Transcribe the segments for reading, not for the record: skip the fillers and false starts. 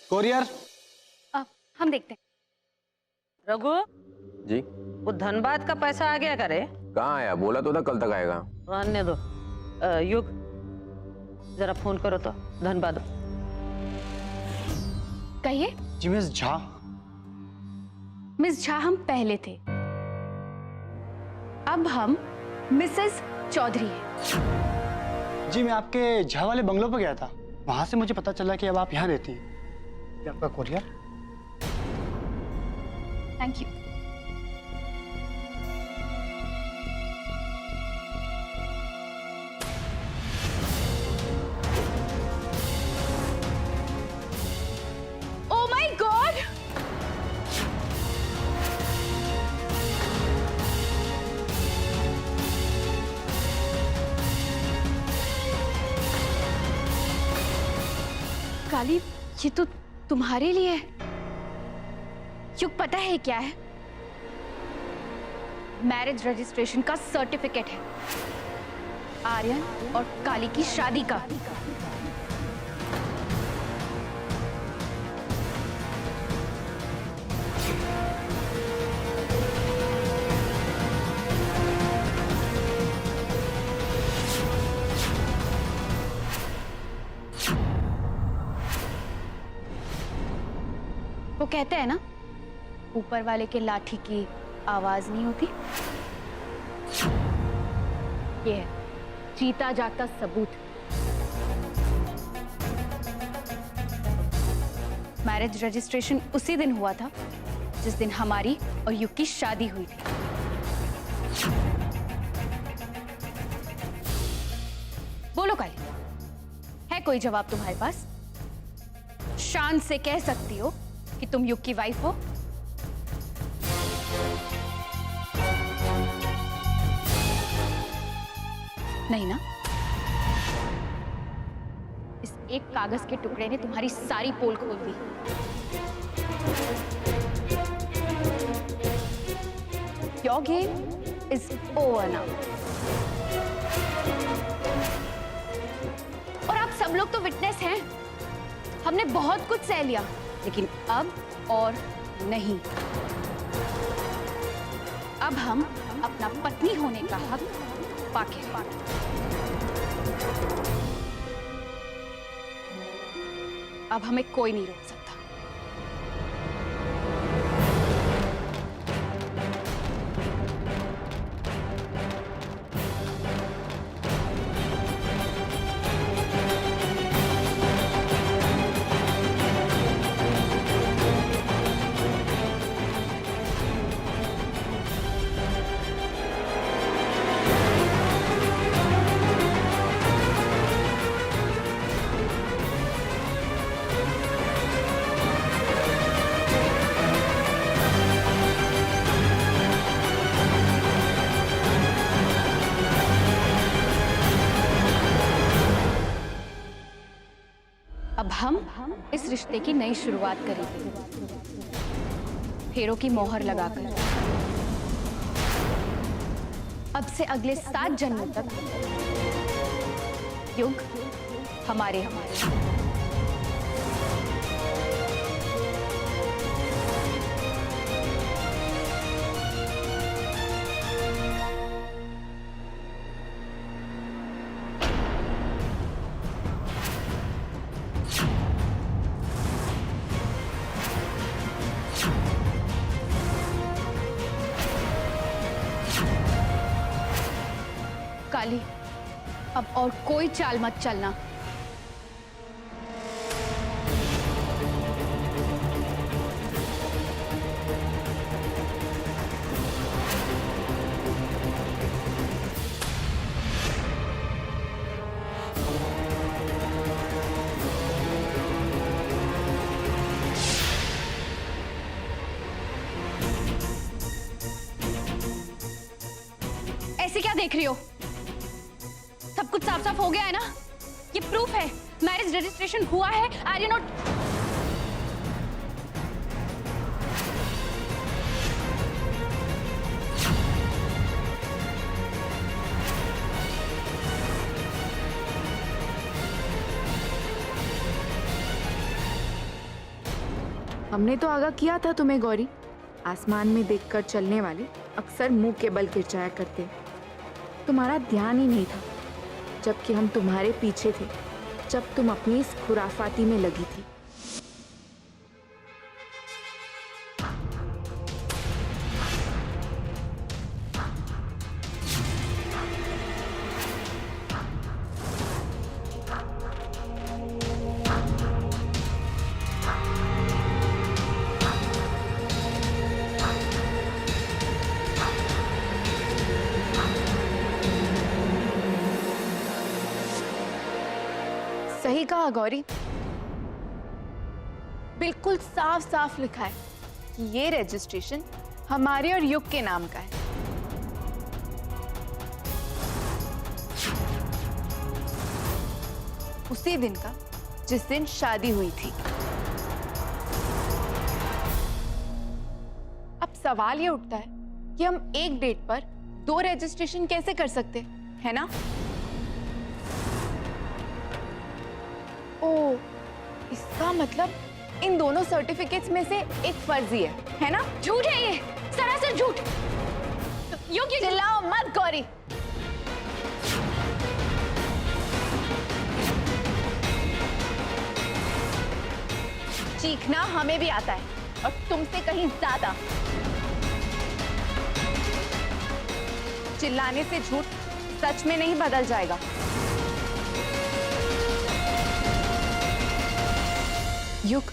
Courier. हम देखते हैं। रघु, जी। वो धनबाद का पैसा आ गया करे? कहाँ आया? बोला तो था कल तक आएगा। रहने दो। युग, जरा फोन करो तो धनबाद। कहिए। जी मिस झा। मिस झा हम पहले थे, अब हम मिसेस चौधरी हैं। जी मैं आपके झा वाले बंगलों पर गया था, वहां से मुझे पता चला कि अब आप यहाँ रहती हैं। ये आपका courier. Thank you. Oh my God! Kali, ये तो तुम्हारे लिए है। युग, पता है क्या है? मैरिज रजिस्ट्रेशन का सर्टिफिकेट है, आर्यन और काली की शादी का। वो कहते हैं ना, ऊपर वाले के लाठी की आवाज नहीं होती। ये है जीता जागता सबूत। मैरिज रजिस्ट्रेशन उसी दिन हुआ था जिस दिन हमारी और युग की शादी हुई थी। बोलो काली, है कोई जवाब तुम्हारे पास? शान से कह सकती हो कि तुम युग की वाइफ हो? नहीं ना? इस एक कागज के टुकड़े ने तुम्हारी सारी पोल खोल दी। Your game is over now. और आप सब लोग तो विटनेस हैं। हमने बहुत कुछ सह लिया, लेकिन अब और नहीं। अब हम अपना पत्नी होने का हक पाके अब हमें कोई नहीं रोक सकता। अब हम इस रिश्ते की नई शुरुआत करेंगे, फेरों की मोहर लगाकर। अब से अगले 7 जन्मों तक युग हमारे। काली, अब और कोई चाल मत चलना। ऐसे क्या देख रही हो? सब कुछ साफ साफ हो गया है ना? ये प्रूफ है, मैरिज रजिस्ट्रेशन हुआ है। आर्यन और हमने तो आगाह किया था तुम्हें गौरी, आसमान में देखकर चलने वाले अक्सर मुंह के बल गिर जाया करते। तुम्हारा ध्यान ही नहीं था, जबकि हम तुम्हारे पीछे थे जब तुम अपनी इस खुराफाती में लगी थी। सही कहा गौरी, बिल्कुल साफ साफ लिखा है कि ये रजिस्ट्रेशन हमारे और युग के नाम का है। उसी दिन का जिस दिन शादी हुई थी। अब सवाल ये उठता है कि हम एक डेट पर 2 रजिस्ट्रेशन कैसे कर सकते है ना? ओह, इसका मतलब इन दोनों सर्टिफिकेट्स में से एक फर्जी है ना? झूठ है ये, सरासर झूठ। योग्य चिल्लाओ मत गौरी। चीखना हमें भी आता है और तुमसे कहीं ज्यादा। चिल्लाने से झूठ सच में नहीं बदल जाएगा। युग,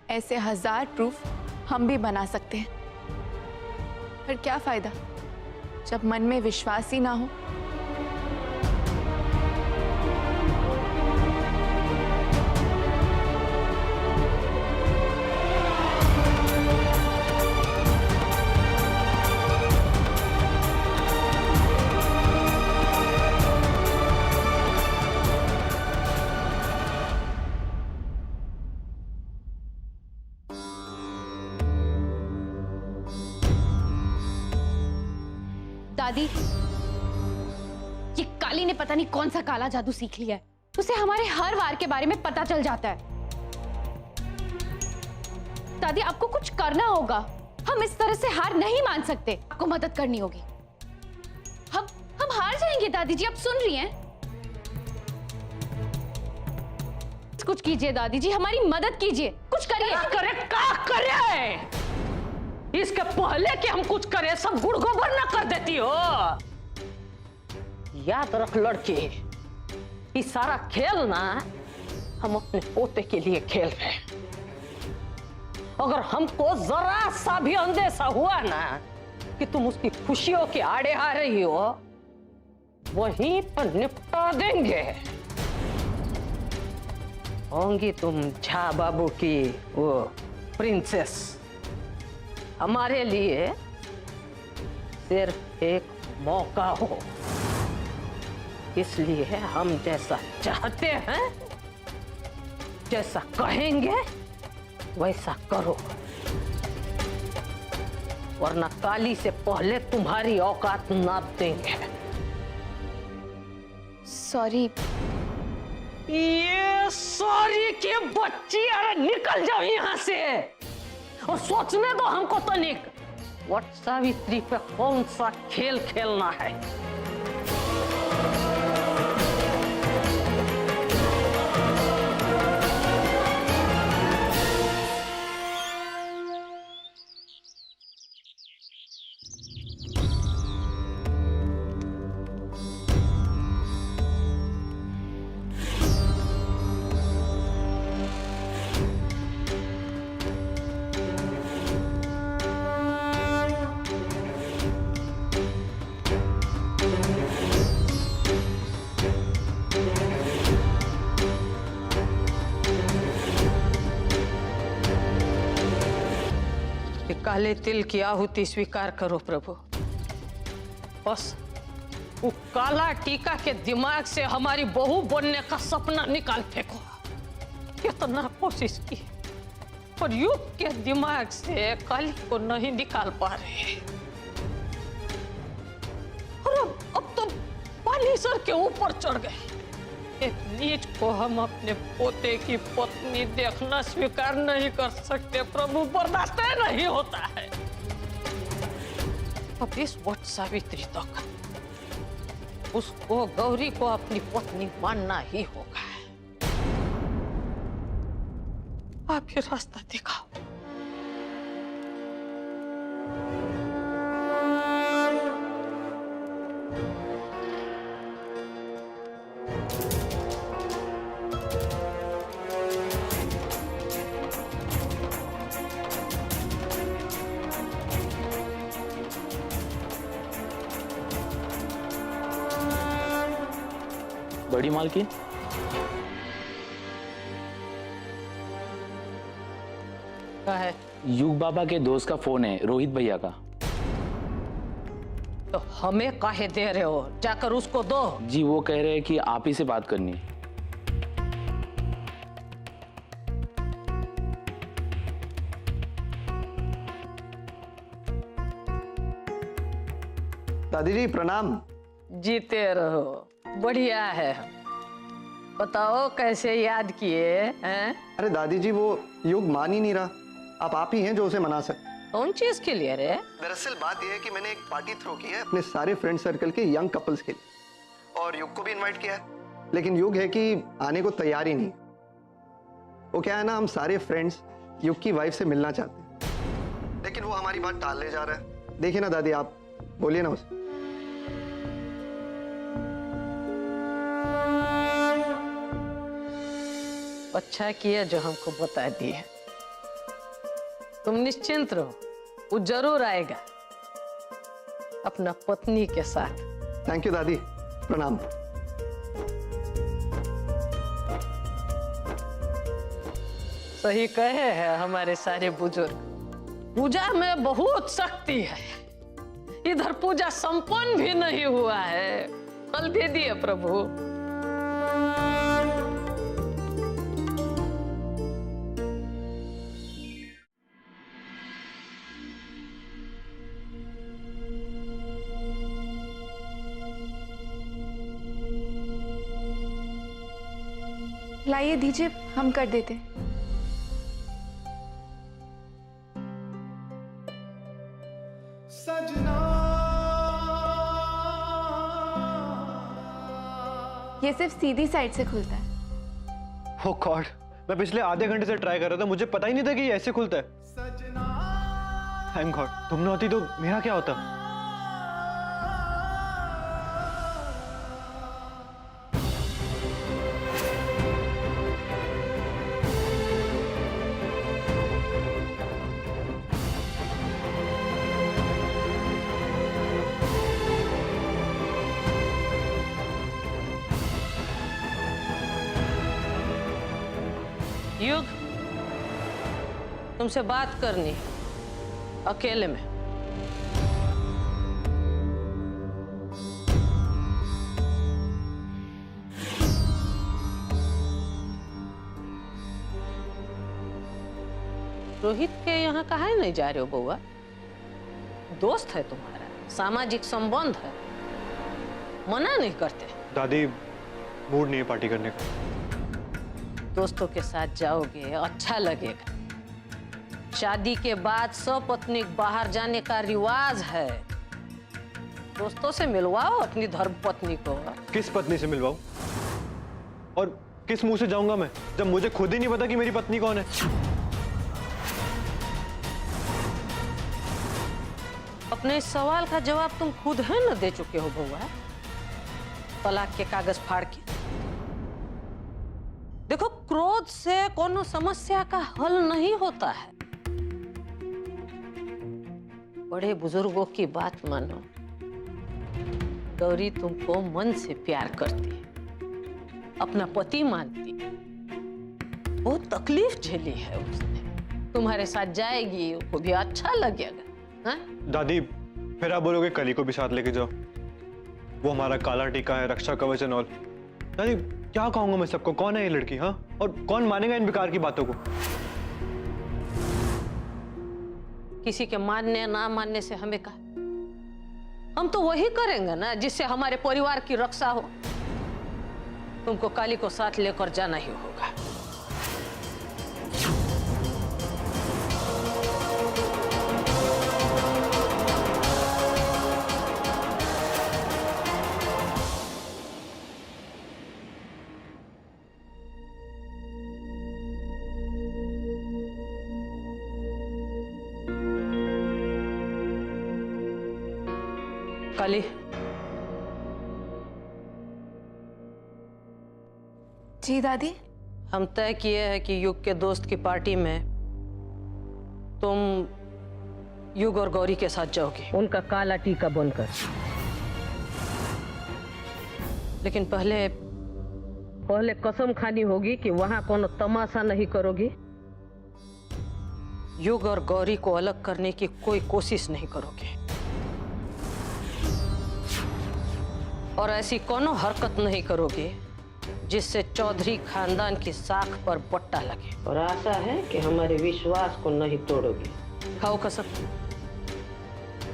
ऐसे 1000 प्रूफ हम भी बना सकते हैं, पर क्या फायदा जब मन में विश्वास ही ना हो। दादी, ये काली ने पता नहीं कौन सा काला जादू सीख लिया है। उसे हमारे हर वार के बारे में पता चल जाता है। दादी, आपको कुछ करना होगा। हम इस तरह से हार नहीं मान सकते। आपको मदद करनी होगी। हम हार जाएंगे दादी जी, आप सुन रही हैं? कुछ कीजिए दादी जी, हमारी मदद कीजिए, कुछ करिए। क्या करे? इसके पहले कि हम कुछ करें सब गुड़ गोबर न कर देती हो। याद रख लड़की, ये सारा खेल ना हम अपने पोते के लिए खेल रहे हैं। अगर हमको जरा सा भी अंदेशा हुआ ना कि तुम उसकी खुशियों के आड़े आ रही हो, वहीं पर निपटा देंगे। होंगी तुम झा बाबू की वो प्रिंसेस। हमारे लिए सिर्फ एक मौका हो, इसलिए हम जैसा चाहते हैं, जैसा कहेंगे वैसा करो, वरना काली से पहले तुम्हारी औकात नाप देंगे। सॉरी। ये सॉरी की बच्ची, अरे निकल जाओ यहाँ से और सोचने दो हमको तनिक, वट सावित्री पे कौन सा खेल खेलना है। काले तिल की आहुति स्वीकार करो प्रभु। बस वो काला टीका के दिमाग से हमारी बहू बनने का सपना निकाल फेंको। कितना कोशिश की पर युग के दिमाग से काली को नहीं निकाल पा रहे। और अब तो पानी सर के ऊपर चढ़ गए। एक नीच को हम अपने पोते की पत्नी देखना स्वीकार नहीं कर सकते प्रभु, बर्दाश्त नहीं होता है। अब इस वट सावित्री तक उसको, गौरी को अपनी पत्नी मानना ही होगा। आप ही रास्ता दिखाओ। बड़ी मालकिन, क्या है? युग बाबा के दोस्त का फोन है, रोहित भैया का। तो हमें काहे दे रहे हो? जाकर उसको दो। जी वो कह रहे हैं कि आप ही से बात करनी है। दादी जी प्रणाम। जीते रहो, बढ़िया है। बताओ कैसे याद किए हैं? अरे दादी जी वो युग मान ही नहीं रहा, आप ही हैं जो उसे मना सकते। कौन चीज के लिए रे? दरअसल बात यह है कि मैंने एक पार्टी थ्रो की है अपने सारे फ्रेंड सर्कल के यंग कपल्स के लिए, और युग को भी इनवाइट किया है, लेकिन युग है कि आने को तैयार ही नहीं। वो क्या है ना, हम सारे फ्रेंड्स युग की वाइफ से मिलना चाहते हैं, लेकिन वो हमारी बात टालने जा रहा है। देखिए ना दादी, आप बोलिए ना उसे। अच्छा किया जो हमको बता दिए। तुम निश्चिंत रहो, वो जरूर आएगा अपना पत्नी के साथ। थैंक यू दादी, प्रणाम। सही कहे हैं हमारे सारे बुजुर्ग, पूजा में बहुत शक्ति है। इधर पूजा संपन्न भी नहीं हुआ है, कल दे दिए प्रभु। लाइए दीजिए, हम कर देते। ये सिर्फ सीधी साइड से खुलता है। Oh God, मैं पिछले आधे घंटे से ट्राई कर रहा था, मुझे पता ही नहीं था कि ये ऐसे खुलता है। Thank God, तुम ना होती तो मेरा क्या होता? युग, तुमसे बात करनी है अकेले में। रोहित के यहाँ काहे नहीं जा रहे हो बउआ? दोस्त है तुम्हारा, सामाजिक संबंध है, मना नहीं करते। दादी मूड नहीं है पार्टी करने का। दोस्तों के साथ जाओगे अच्छा लगेगा। शादी के बाद सपत्नीक बाहर जाने का रिवाज है। दोस्तों से मिलवाओ अपनी धर्म पत्नी को। किस पत्नी से मिलवाऊं? और किस मुंह से जाऊंगा मैं, जब मुझे खुद ही नहीं पता कि मेरी पत्नी कौन है? अपने इस सवाल का जवाब तुम खुद है ना दे चुके हो बउआ, तलाक के कागज फाड़ के। देखो, क्रोध से कोनो समस्या का हल नहीं होता है। बड़े बुजुर्गों की बात मानो। गौरी तुमको मन से प्यार करती है, अपना पति मानती है। बहुत तकलीफ झेली है उसने, तुम्हारे साथ जाएगी, उसको भी अच्छा लगेगा। हाँ? दादी फिर आप बोलोगे कली को भी साथ लेके जाओ, वो हमारा काला टीका है, रक्षा कवच एंड ऑल। दादी क्या कहूंगा मैं सबको, कौन है ये लड़की? हाँ, और कौन मानेगा इन बेकार की बातों को? किसी के मानने ना मानने से हमें क्या? हम तो वही करेंगे ना जिससे हमारे परिवार की रक्षा हो। तुमको काली को साथ लेकर जाना ही होगा। काली, जी दादी। हम तय किए हैं कि युग के दोस्त की पार्टी में तुम युग और गौरी के साथ जाओगे, उनका काला टीका बनकर। लेकिन पहले कसम खानी होगी कि वहां कोनो तमाशा नहीं करोगी, युग और गौरी को अलग करने की कोई कोशिश नहीं करोगे, और ऐसी कोनो हरकत नहीं करोगे जिससे चौधरी खानदान की साख पर बट्टा लगे। और आशा है कि हमारे विश्वास को नहीं तोड़ोगे। खाओ कसम,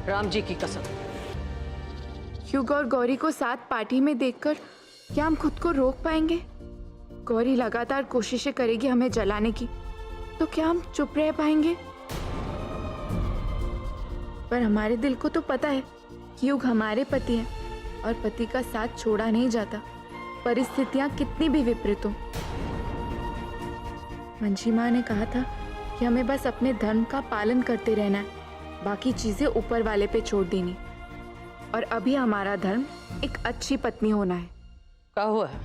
राम जी की कसम। युग और गौरी को साथ पार्टी में देखकर क्या हम खुद को रोक पाएंगे? गौरी लगातार कोशिशें करेगी हमें जलाने की, तो क्या हम चुप रह पाएंगे? पर हमारे दिल को तो पता है कि युग हमारे पति हैं और पति का साथ छोड़ा नहीं जाता, परिस्थितियां कितनी भी विपरीत हो। मंजी माँ ने कहा था कि हमें बस अपने धर्म का पालन करते रहना है, बाकी चीजें ऊपर वाले पे छोड़ देनी। और अभी हमारा धर्म एक अच्छी पत्नी होना है। क्या हुआ है?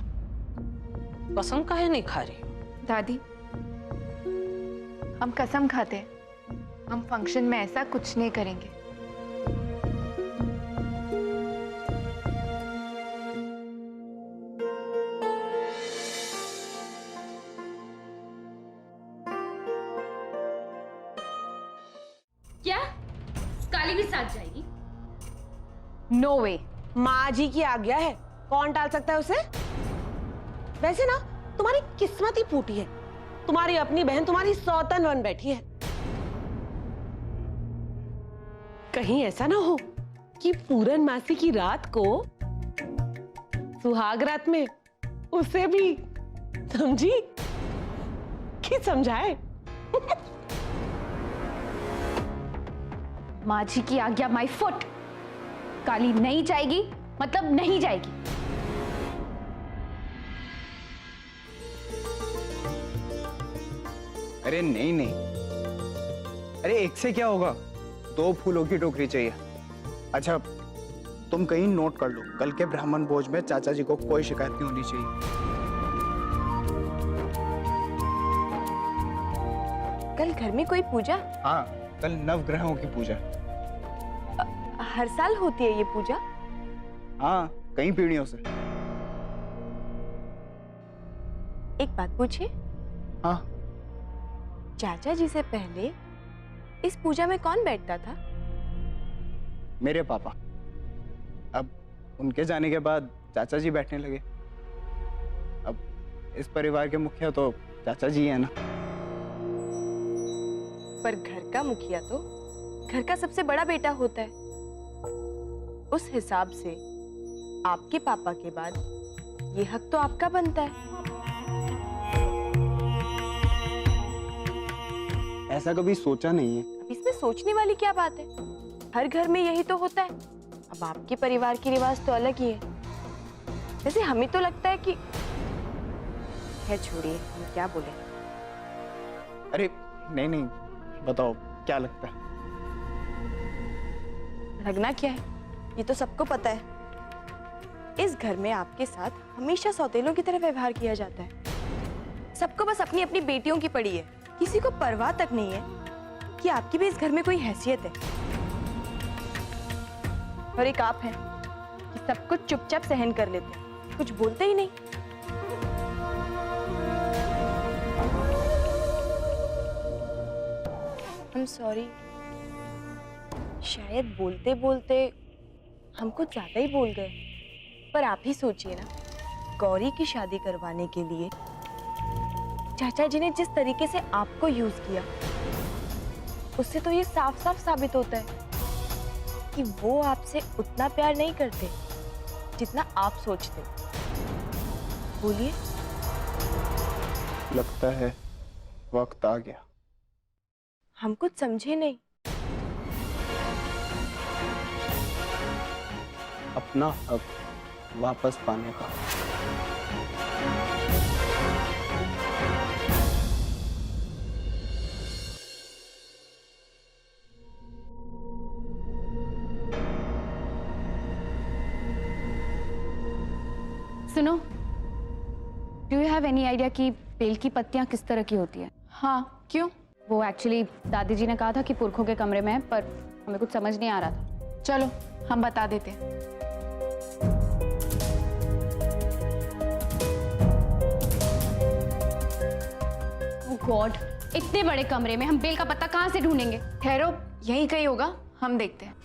कसम काहे नहीं खा रही? दादी, हम कसम खाते हैं, हम फंक्शन में ऐसा कुछ नहीं करेंगे। क्या काली भी साथ जाएगी? नो वे, माँ जी की आज्ञा है, कौन टाल सकता है उसे? वैसे ना तुम्हारी किस्मत ही फूटी है, तुम्हारी अपनी बहन तुम्हारी सौतन बन बैठी है। कहीं ऐसा ना हो कि पूरन मासी की रात को सुहाग रात में उसे भी समझी कि समझाए। माँ जी की आज्ञा माई फुट। काली नहीं जाएगी मतलब नहीं जाएगी। अरे नहीं नहीं, अरे एक से क्या होगा, 2 फूलों की टोकरी चाहिए। अच्छा तुम कहीं नोट कर लो, कल के ब्राह्मण भोज में चाचा जी को कोई शिकायत नहीं होनी चाहिए। कल घर में कोई पूजा? हाँ, कल नवग्रहों की पूजा। हर साल होती है ये पूजा? हाँ, कई पीढ़ियों से। एक बात पूछिए। हाँ। चाचा जी से पहले इस पूजा में कौन बैठता था? मेरे पापा। अब उनके जाने के बाद चाचा जी बैठने लगे। अब इस परिवार के मुखिया तो चाचा जी है ना। पर घर का मुखिया तो घर का सबसे बड़ा बेटा होता है। उस हिसाब से आपके पापा के बाद ये हक तो आपका बनता है। ऐसा कभी सोचा नहीं है। अब इसमें सोचने वाली क्या बात है? हर घर में यही तो होता है। अब आपके परिवार की रिवाज तो अलग ही है। वैसे हमें तो लगता है कि है, छोड़िए हम क्या बोले। अरे नहीं नहीं, बताओ क्या लगता है? लगना क्या है, ये तो सबको पता है। इस घर में आपके साथ हमेशा सौतेलों की तरह व्यवहार किया जाता है। सबको बस अपनी अपनी बेटियों की पड़ी है, किसी को परवाह तक नहीं है कि आपकी भी इस घर में कोई हैसियत है। और एक आप हैं कि सब कुछ चुपचाप सहन कर लेते हैं, कुछ बोलते ही नहीं। I'm sorry, शायद बोलते बोलते हम कुछ ज्यादा ही बोल गए। पर आप ही सोचिए ना, गौरी की शादी करवाने के लिए चाचा जी ने जिस तरीके से आपको यूज किया, उससे तो ये साफ साफ साबित होता है कि वो आपसे उतना प्यार नहीं करते जितना आप सोचते। बोलिए। लगता है वक्त आ गया। हम कुछ समझे नहीं। अपना हक वापस पाने का। सुनो, do you have any idea कि बेल की पत्तियां किस तरह की होती है? हाँ, क्यों? वो एक्चुअली दादी जी ने कहा था कि पुरखों के कमरे में है, पर हमें कुछ समझ नहीं आ रहा था। चलो हम बता देते। ओह गॉड, इतने बड़े कमरे में हम बेल का पत्ता कहाँ से ढूंढेंगे? ठहरो, यहीं कहीं होगा, हम देखते हैं।